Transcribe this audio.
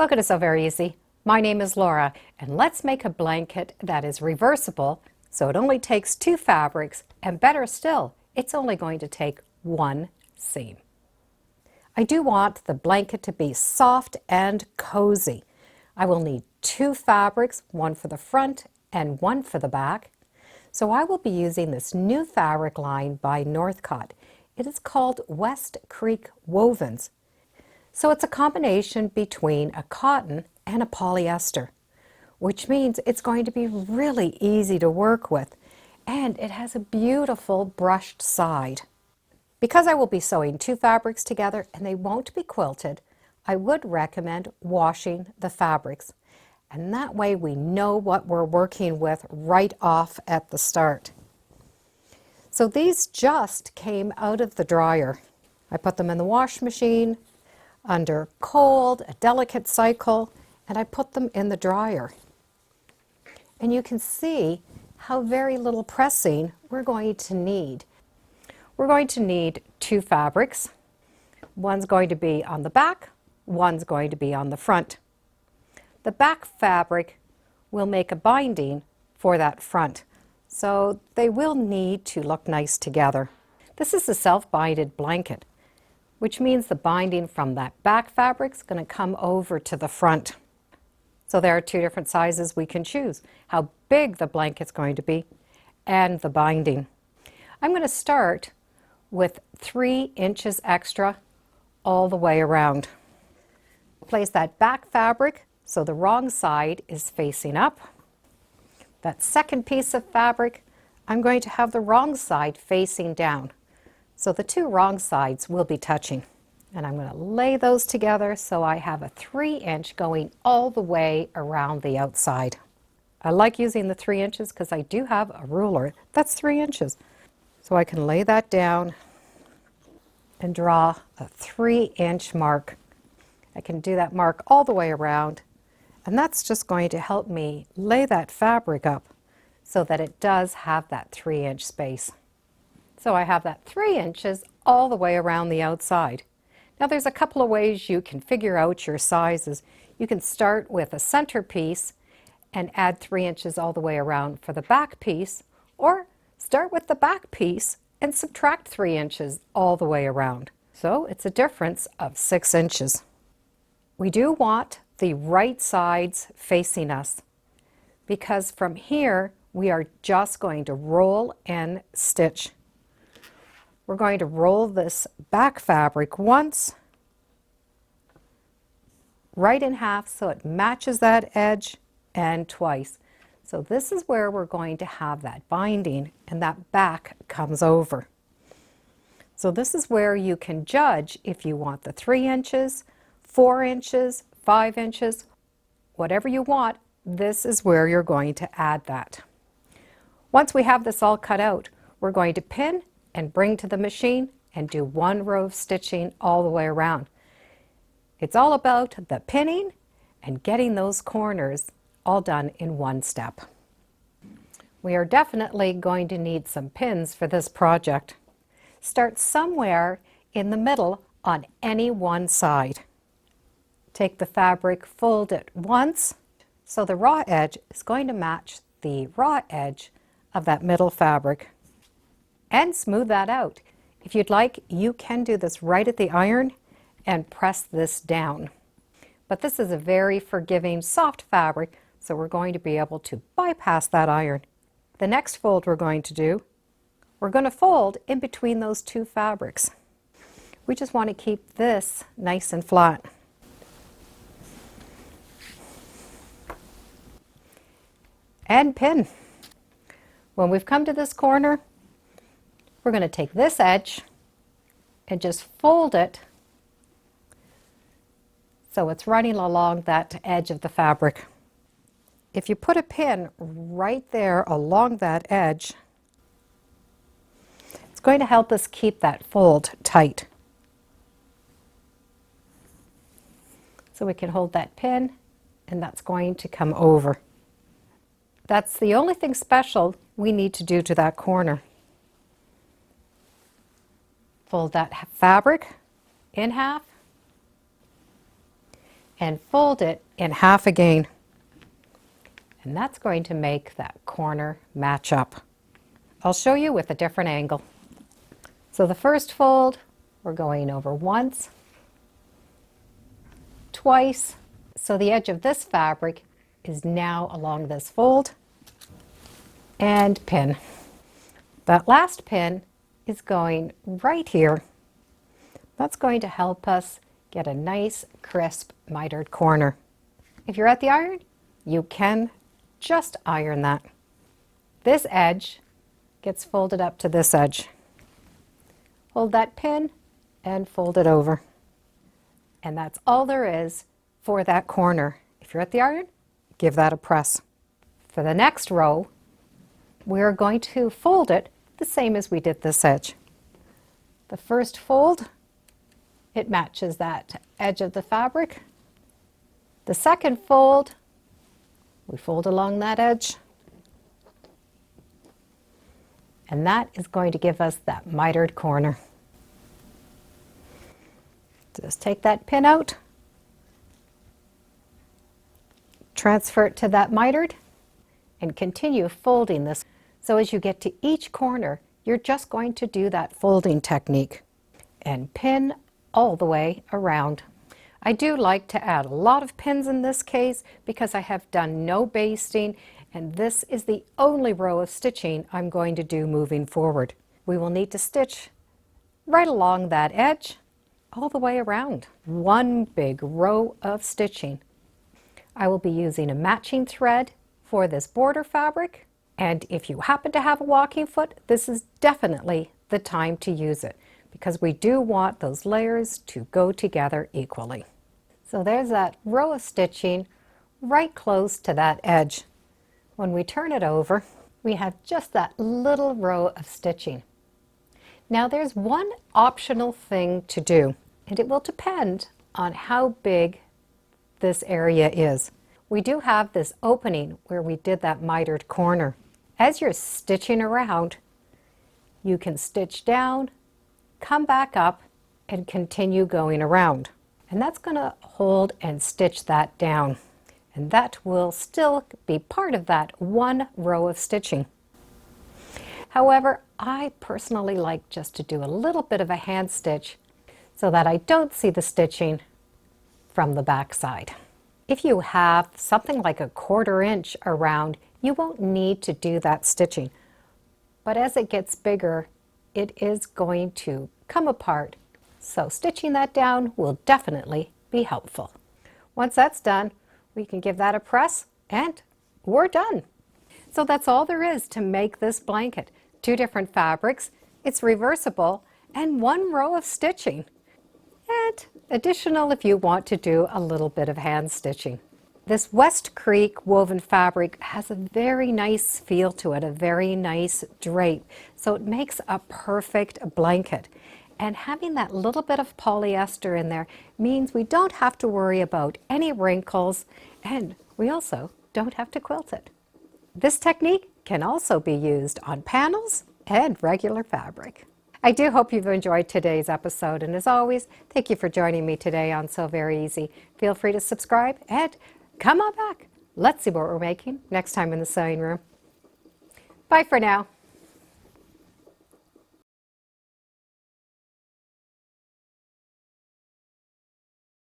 Welcome to So Very Easy. My name is Laura, and let's make a blanket that is reversible, so it only takes 2 fabrics, and better still, it's only going to take 1 seam. I do want the blanket to be soft and cozy. I will need 2 fabrics, one for the front and one for the back. So I will be using this new fabric line by Northcott. It is called West Creek Wovens. So it's a combination between a cotton and a polyester, which means it's going to be really easy to work with, and it has a beautiful brushed side. Because I will be sewing 2 fabrics together and they won't be quilted, I would recommend washing the fabrics, and that way we know what we're working with right off at the start. So these just came out of the dryer. I put them in the wash machine under cold, a delicate cycle, and I put them in the dryer. And you can see how very little pressing we're going to need. We're going to need 2 fabrics. One's going to be on the back, one's going to be on the front. The back fabric will make a binding for that front, so they will need to look nice together. This is a self-binded blanket, which means the binding from that back fabric is going to come over to the front. So there are 2 different sizes we can choose, how big the blanket's going to be and the binding. I'm going to start with 3 inches extra all the way around. Place that back fabric so the wrong side is facing up. That second piece of fabric, I'm going to have the wrong side facing down. So the 2 wrong sides will be touching. And I'm going to lay those together so I have a 3 inch going all the way around the outside. I like using the 3 inches because I do have a ruler that's 3 inches. So I can lay that down and draw a 3 inch mark. I can do that mark all the way around, and that's just going to help me lay that fabric up so that it does have that 3 inch space. So I have that 3 inches all the way around the outside. Now there's a couple of ways you can figure out your sizes. You can start with a center piece and add 3 inches all the way around for the back piece, or start with the back piece and subtract 3 inches all the way around. So it's a difference of 6 inches. We do want the right sides facing us, because from here we are just going to roll and stitch. We're going to roll this back fabric once, right in half so it matches that edge, and twice. So this is where we're going to have that binding, and that back comes over. So this is where you can judge if you want the 3 inches, 4 inches, 5 inches, whatever you want. This is where you're going to add that. Once we have this all cut out, we're going to pin and bring to the machine and do 1 row of stitching all the way around. It's all about the pinning and getting those corners all done in 1 step. We are definitely going to need some pins for this project. Start somewhere in the middle on any one side. Take the fabric, fold it once, so the raw edge is going to match the raw edge of that middle fabric. And smooth that out. If you'd like, you can do this right at the iron and press this down. But this is a very forgiving, soft fabric, so we're going to be able to bypass that iron. The next fold we're going to do, we're going to fold in between those 2 fabrics. We just want to keep this nice and flat. And pin. When we've come to this corner, we're going to take this edge and just fold it so it's running along that edge of the fabric. If you put a pin right there along that edge, it's going to help us keep that fold tight. So we can hold that pin, and that's going to come over. That's the only thing special we need to do to that corner. Fold that fabric in half and fold it in half again. And that's going to make that corner match up. I'll show you with a different angle. So the first fold, we're going over once, twice. So the edge of this fabric is now along this fold, and pin. That last pin is going right here. That's going to help us get a nice, crisp, mitered corner. If you're at the iron, you can just iron that. This edge gets folded up to this edge. Hold that pin and fold it over. And that's all there is for that corner. If you're at the iron, give that a press. For the next row, we're going to fold it the same as we did this edge. The first fold, it matches that edge of the fabric. The second fold, we fold along that edge. And that is going to give us that mitered corner. Just take that pin out, transfer it to that mitered, and continue folding this. So as you get to each corner, you're just going to do that folding technique and pin all the way around. I do like to add a lot of pins in this case because I have done no basting, and this is the only row of stitching I'm going to do moving forward. We will need to stitch right along that edge all the way around. One big row of stitching. I will be using a matching thread for this border fabric, and if you happen to have a walking foot, this is definitely the time to use it because we do want those layers to go together equally. So there's that row of stitching right close to that edge. When we turn it over, we have just that little row of stitching. Now there's one optional thing to do, and it will depend on how big this area is. We do have this opening where we did that mitered corner. As you're stitching around, you can stitch down, come back up, and continue going around. And that's going to hold and stitch that down. And that will still be part of that one row of stitching. However, I personally like just to do a little bit of a hand stitch so that I don't see the stitching from the back side. If you have something like a 1/4 inch around, you won't need to do that stitching. But as it gets bigger, it is going to come apart. So stitching that down will definitely be helpful. Once that's done, we can give that a press and we're done. So that's all there is to make this blanket. 2 different fabrics, it's reversible, and 1 row of stitching. And additional if you want to do a little bit of hand stitching. This West Creek woven fabric has a very nice feel to it, a very nice drape. So it makes a perfect blanket. And having that little bit of polyester in there means we don't have to worry about any wrinkles, and we also don't have to quilt it. This technique can also be used on panels and regular fabric. I do hope you've enjoyed today's episode, and as always, thank you for joining me today on Sew Very Easy. Feel free to subscribe and come on back. Let's see what we're making next time in the sewing room. Bye for now.